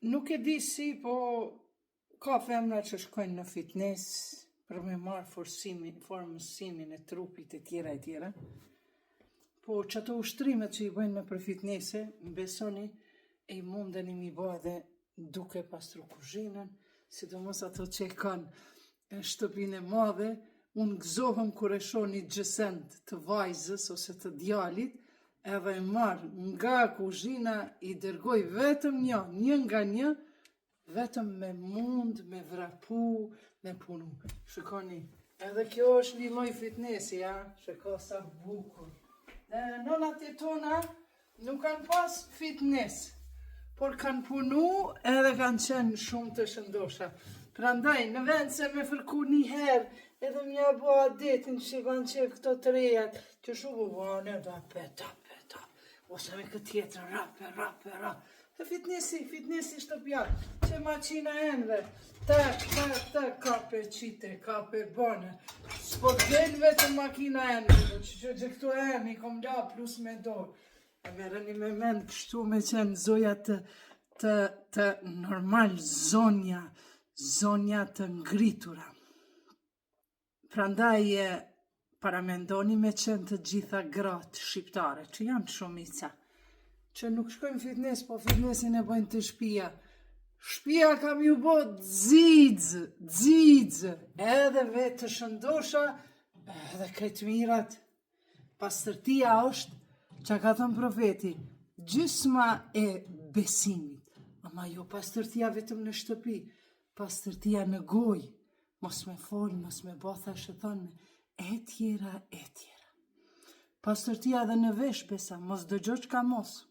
Nuk e di si, po ka femra që shkojnë në fitness për me marrë formësimin e trupit e tjera. Po që ato ushtrimet që i bëjnë në për fitnesse, më besoni, e i mundeni mi bo edhe duke pastru kuzhinën, sidomos ato që e kanë shtëpinë e madhe, unë gëzohëm kur e shoh një gjësend të vajzës ose të djalit, edhe e marrë nga kuzhina, i dërgoj vetëm një nga një, vetëm me mund, me vrapu, me punu. Shikoni, edhe kjo është një lloj fitnessi, ja, shiko sa bukur. Dhe nonat e tona nuk kanë pas fitness, por kanë punu edhe kanë qenë shumë të shëndosha. Prandaj, në vend se me fërku një herë, edhe mja bo adetin që kanë qef këto të rejat, që shumë bane, da peta, ose me këtë tjetër, rape. Dhe fitnessi shtëpjar, që maqina enve, tak, kape qite, kape bane. S'po del vetëm makina enve, që këtu i kom da plus me dorë. E merreni me mend kështu me qenë zoja të normal, zonja të ngritura. Prandaj paramendoni me qenë të gjitha gratë shqiptare, që janë shumica, që nuk shkojnë fitness, po fitnessin e bëjnë të shtëpia. Shtëpia kam ju bo dzidz, edhe vetë të shëndosha, edhe këtë mirat. Pastërtia është, që ka thënë profeti, gjysma e besimit, ama jo pastërtia vetëm në shtëpi, pastërtia në gojë, mos me folë, mos me botha shëthonë, e tjera. Pastërtia dhe në vesh besa, mos dëgjoq ka mos.